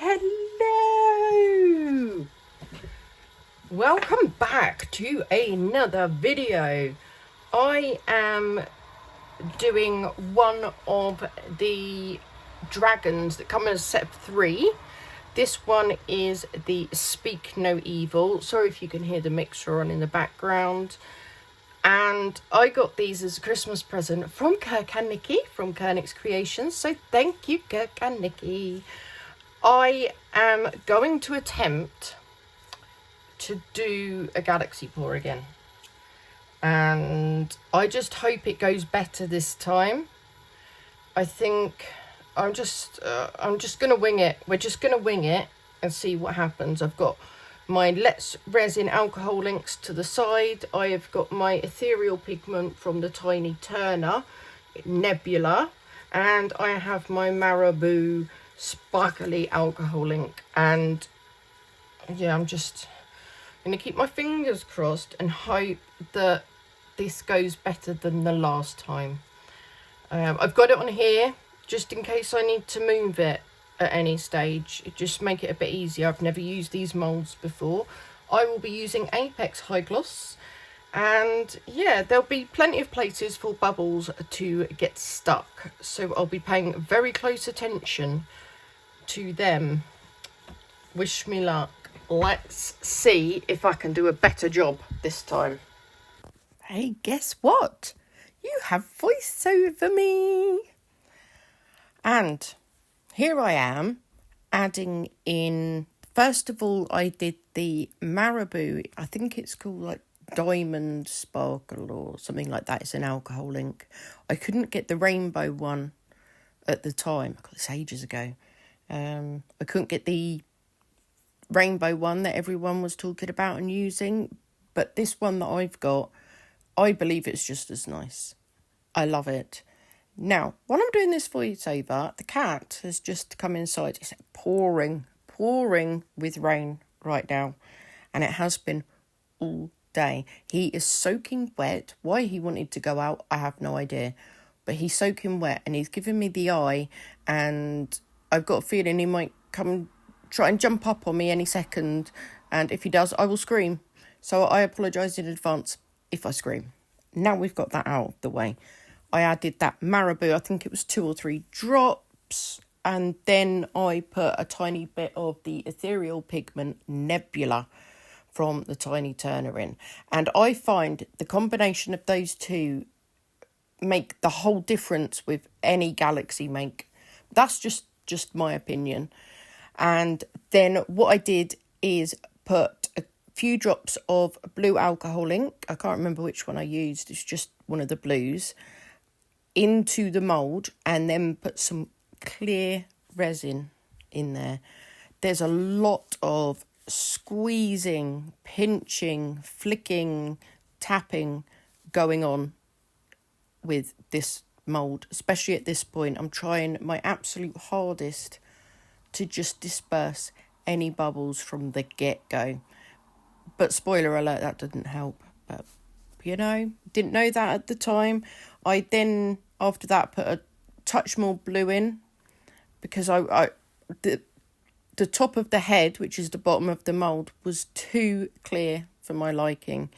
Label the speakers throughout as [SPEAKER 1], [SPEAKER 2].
[SPEAKER 1] Hello! Welcome back to another video. I am doing one of the dragons that come as set 3. This one is the Speak No Evil. Sorry if you can hear the mixer on in the background. And I got these as a Christmas present from Kirk and Nikki from Kernix Creations. So thank you, Kirk and Nikki. I am going to attempt to do a galaxy pour again. And I just hope it goes better this time. I think I'm just going to wing it. We're just going to wing it and see what happens. I've got my Let's Resin alcohol inks to the side. I have got my ethereal pigment from the Tiny Turner, Nebula. And I have my Marabou sparkly alcohol ink. And yeah, I'm just going to keep my fingers crossed and hope that this goes better than the last time. I've got it on here just in case I need to move it at any stage. Just make it a bit easier. I've never used these moulds before. I will be using Apex High Gloss, and yeah, there'll be plenty of places for bubbles to get stuck, so I'll be paying very close attention to them. Wish me luck. Let's see if I can do a better job this time. Hey, guess what? You have voice over me. And here I am adding in, first of all, I did the Marabou, I think it's called like Diamond Sparkle or something like that. It's an alcohol ink. I couldn't get the rainbow one at the time. I got this ages ago. I couldn't get the rainbow one that everyone was talking about and using. But this one that I've got, I believe it's just as nice. I love it. Now, while I'm doing this voiceover, the cat has just come inside. It's pouring with rain right now. And it has been all day. He is soaking wet. Why he wanted to go out, I have no idea. But he's soaking wet and he's giving me the eye. And I've got a feeling he might come try and jump up on me any second. And if he does, I will scream. So I apologise in advance if I scream. Now we've got that out of the way. I added that Marabou, I think it was 2 or 3 drops, and then I put a tiny bit of the ethereal pigment Nebula from the Tiny Turner in. And I find the combination of those two make the whole difference with any galaxy make. That's just my opinion. And then what I did is put a few drops of blue alcohol ink, I can't remember which one I used, it's just one of the blues, into the mould, and then put some clear resin in there. There's a lot of squeezing, pinching, flicking, tapping going on with this mould, especially at this point. I'm trying my absolute hardest to just disperse any bubbles from the get-go. But spoiler alert, that didn't help. But, you know, didn't know that at the time. I then, after that, put a touch more blue in because the top of the head, which is the bottom of the mould, was too clear for my liking.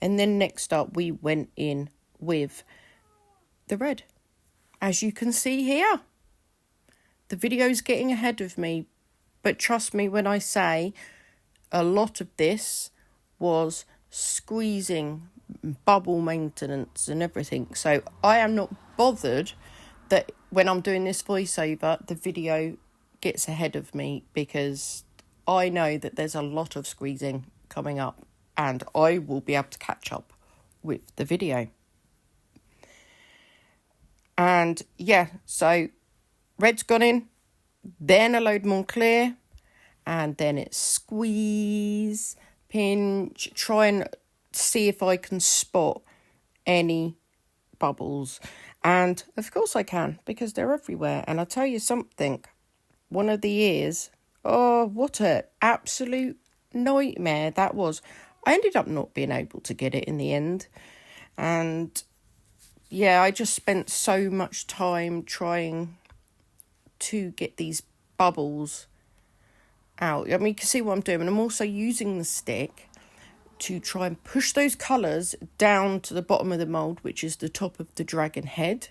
[SPEAKER 1] And then next up, we went in with the red. As you can see here, the video's getting ahead of me, but trust me when I say a lot of this was squeezing, bubble maintenance and everything. So I am not bothered that when I'm doing this voiceover, the video gets ahead of me, because I know that there's a lot of squeezing coming up and I will be able to catch up with the video. And yeah, so red's gone in, then a load more clear, and then it's squeeze, pinch, try and see if I can spot any bubbles. And of course I can, because they're everywhere. And I'll tell you something, one of the ears, oh, what an absolute nightmare that was. I ended up not being able to get it in the end. And yeah, I just spent so much time trying to get these bubbles out. I mean, you can see what I'm doing. And I'm also using the stick to try and push those colours down to the bottom of the mould, which is the top of the dragon head,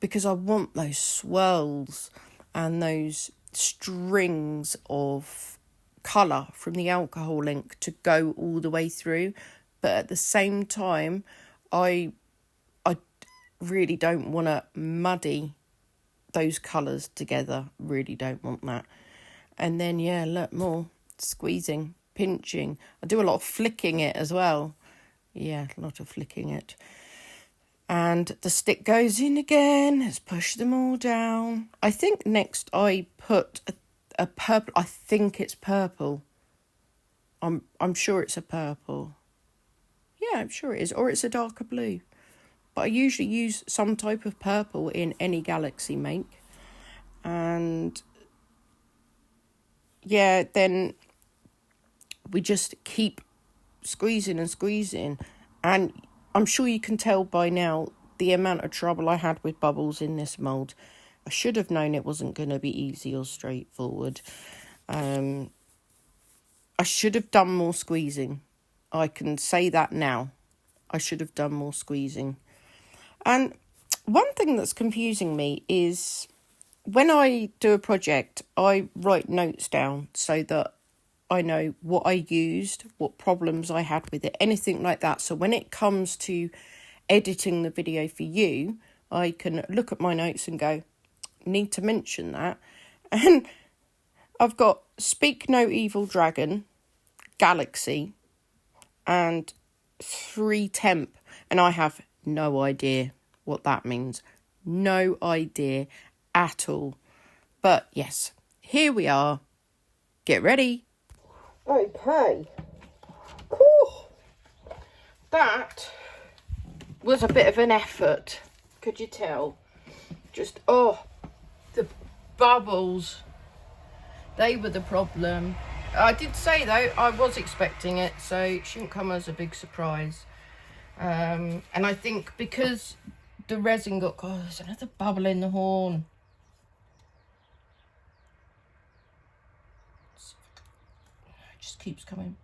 [SPEAKER 1] because I want those swirls and those strings of colour from the alcohol ink to go all the way through. But at the same time, I really don't want to muddy those colours together. Really don't want that. And then, yeah, look, more squeezing, pinching. I do a lot of flicking it as well. Yeah, a lot of flicking it. And the stick goes in again. Let's push them all down. I think next I put a purple. I think it's purple. I'm sure it's a purple. Yeah, I'm sure it is. Or it's a darker blue. But I usually use some type of purple in any Galaxy make. And yeah, then we just keep squeezing and squeezing. And I'm sure you can tell by now the amount of trouble I had with bubbles in this mould. I should have known it wasn't going to be easy or straightforward. I should have done more squeezing. I can say that now. I should have done more squeezing. And one thing that's confusing me is when I do a project, I write notes down so that I know what I used, what problems I had with it, anything like that. So when it comes to editing the video for you, I can look at my notes and go, need to mention that. And I've got Speak No Evil Dragon, Galaxy, and 3 temp. And I have no idea what that means. No idea at all. But yes, here we are. Get ready. Okay. Whew. That was a bit of an effort. Could you tell? Just, the bubbles. They were the problem. I did say, though, I was expecting it, so it shouldn't come as a big surprise. And I think because the resin got... Oh, there's another bubble in the horn. It just keeps coming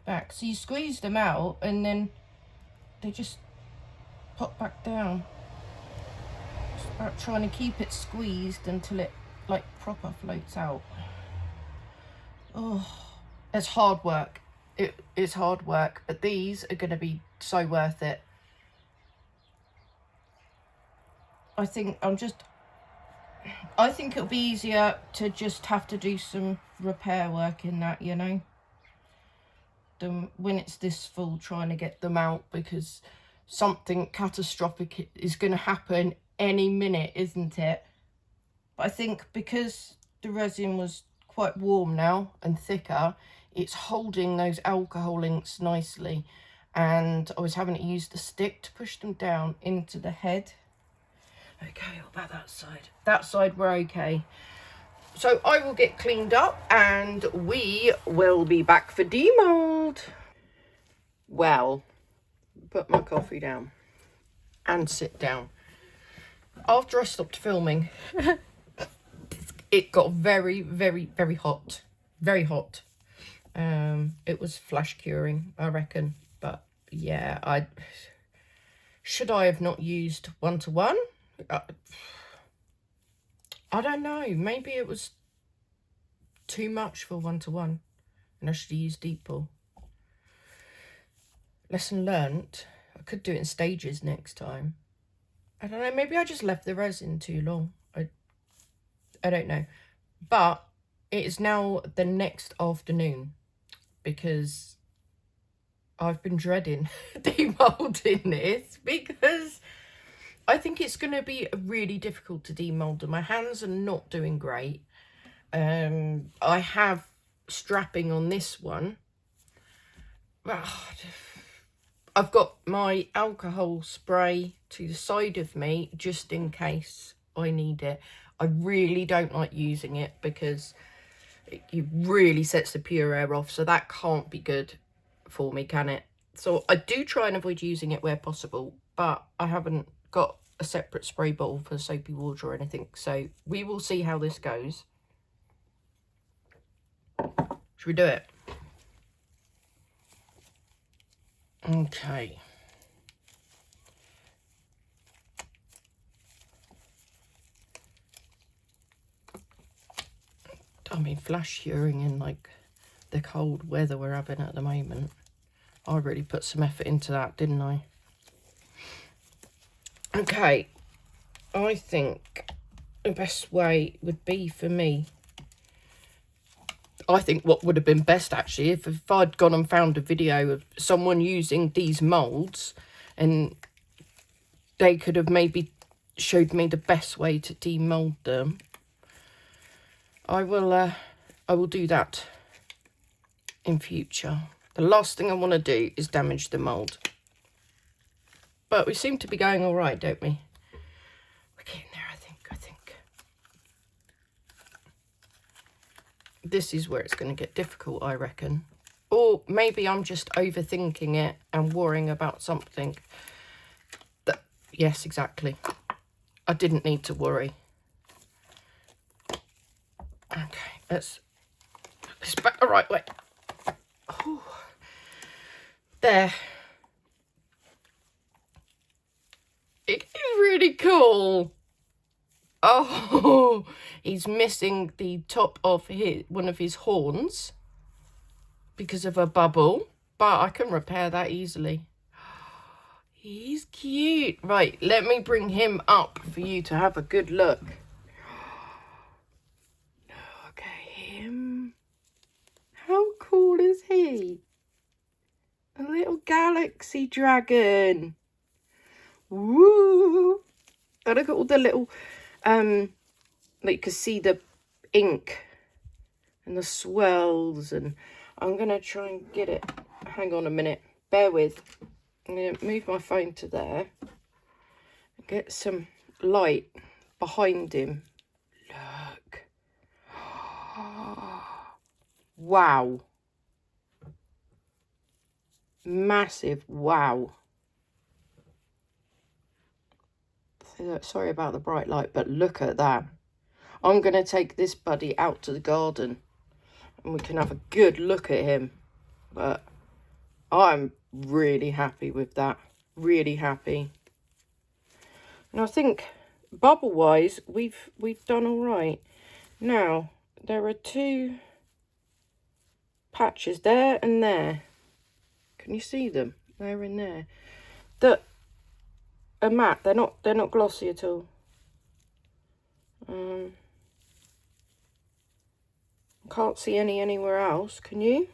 [SPEAKER 1] back. So you squeeze them out and then they just pop back down. Just about trying to keep it squeezed until it, like, proper floats out. Oh, it's hard work. It is hard work, but these are going to be so worth it. I think it'll be easier to just have to do some repair work in that, you know, than when it's this full trying to get them out, because something catastrophic is going to happen any minute, isn't it? But I think because the resin was quite warm now and thicker, it's holding those alcohol inks nicely, and I was having to use the stick to push them down into the head. Okay, what about that side? That side we're okay. So I will get cleaned up and we will be back for demold. Well, put my coffee down and sit down. After I stopped filming, it got very, very, very hot. Very hot. It was flash curing, I reckon. But yeah, should I have not used 1-to-1? I don't know. Maybe it was too much for 1-to-1 and I should have used deep pull. Lesson learnt. I could do it in stages next time. I don't know. Maybe I just left the resin too long. I don't know. But it is now the next afternoon because I've been dreading demolding this because I think it's going to be really difficult to demold. My hands are not doing great. I have strapping on this one. I've got my alcohol spray to the side of me just in case I need it. I really don't like using it because it really sets the pure air off. So that can't be good for me, can it? So I do try and avoid using it where possible, but I haven't got a separate spray bottle for soapy water or anything. So we will see how this goes. Should we do it? Okay. I mean, flash curing in like the cold weather we're having at the moment. I really put some effort into that, didn't I? Okay, I think the best way would be for me, I think what would have been best actually, if I'd gone and found a video of someone using these moulds and they could have maybe showed me the best way to demould them. I will do that in future. The last thing I want to do is damage the mould. But we seem to be going all right, don't we? We're getting there, I think. This is where it's going to get difficult, I reckon. Or maybe I'm just overthinking it and worrying about something. Yes, exactly. I didn't need to worry. Okay, let's put this back the right way. Ooh. There. It is really cool. Oh, he's missing the top of one of his horns because of a bubble, but I can repair that easily. He's cute. Right, let me bring him up for you to have a good look. Look at him. How cool is he? A little galaxy dragon. Woo! And look at all the little, like you can see the ink and the swells, and I'm going to try and get it. Hang on a minute. Bear with. I'm going to move my phone to there and get some light behind him. Look. Wow. Massive wow. Sorry about the bright light, but look at that. I'm going to take this buddy out to the garden and we can have a good look at him. But I'm really happy with that. Really happy. And I think bubble wise we've done all right. Now there are two patches there and there. Can you see them? They're in there. That are matte. They're not glossy at all. Can't see anywhere else. Can you?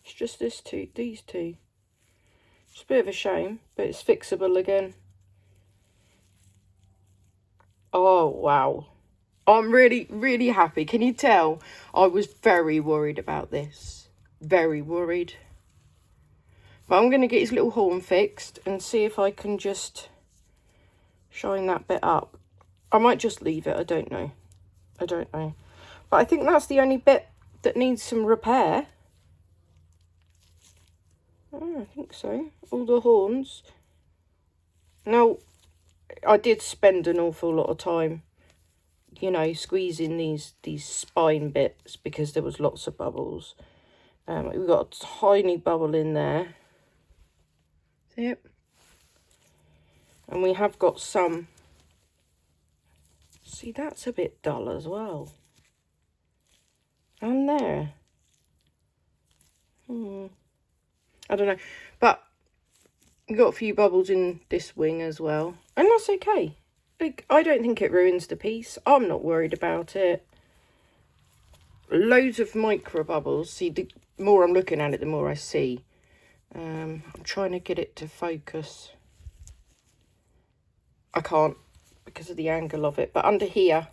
[SPEAKER 1] It's just these two. It's a bit of a shame, but it's fixable again. Oh wow. I'm really happy. Can you tell? I was very worried about this. Very worried. But I'm going to get his little horn fixed and see if I can just shine that bit up. I might just leave it. I don't know. But I think that's the only bit that needs some repair. Oh, I think so. All the horns. Now, I did spend an awful lot of time, you know, squeezing these spine bits because there was lots of bubbles. We've got a tiny bubble in there. See it? And we have got some. See, that's a bit dull as well. And there. I don't know. But we've got a few bubbles in this wing as well. And that's okay. Like, I don't think it ruins the piece. I'm not worried about it. Loads of micro bubbles. See, the more I'm looking at it, the more I see. I'm trying to get it to focus. I can't because of the angle of it. But under here,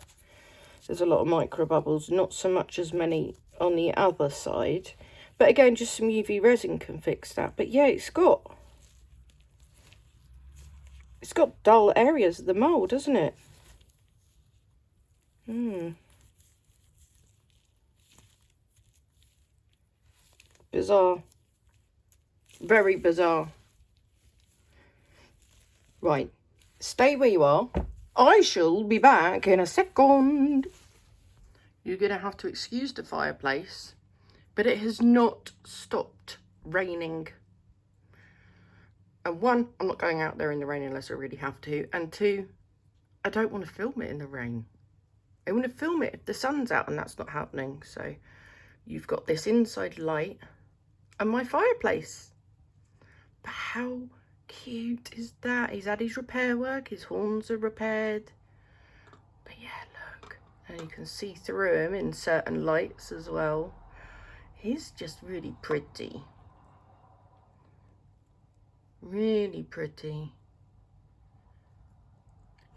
[SPEAKER 1] there's a lot of micro bubbles. Not so much as many on the other side. But again, just some UV resin can fix that. But yeah, it's got dull areas of the mould, doesn't it? Bizarre. Very bizarre. Right. Stay where you are. I shall be back in a second. You're going to have to excuse the fireplace but it has not stopped raining. And one, I'm not going out there in the rain unless I really have to. And two, I don't want to film it in the rain. I want to film it if the sun's out, and that's not happening. So you've got this inside light and my fireplace. But how cute is that? He's had his repair work, his horns are repaired. But yeah, look. And you can see through him in certain lights as well. He's just really pretty. Really pretty.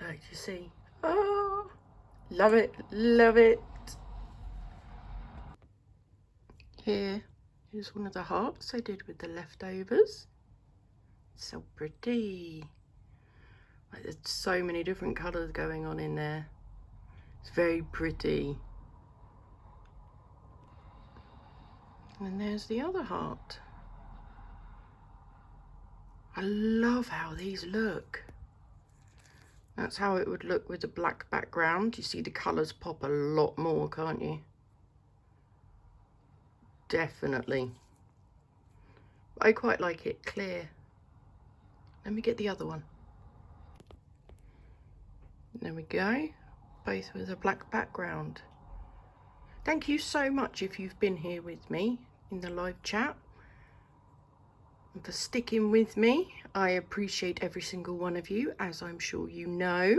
[SPEAKER 1] Like you see. Oh, love it, love it. Here's one of the hearts I did with the leftovers. So pretty. Like, there's so many different colours going on in there. It's very pretty. And there's the other heart. I love how these look. That's how it would look with a black background. You see the colours pop a lot more, can't you? Definitely. I quite like it clear. Let me get the other one. There we go. Both with a black background. Thank you so much if you've been here with me in the live chat. And for sticking with me. I appreciate every single one of you, as I'm sure you know.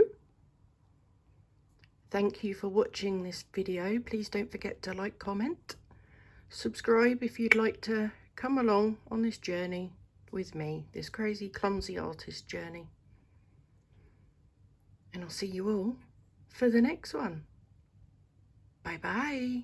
[SPEAKER 1] Thank you for watching this video. Please don't forget to like, comment, subscribe if you'd like to come along on this journey with me, this crazy clumsy artist journey. And I'll see you all for the next one. Bye bye.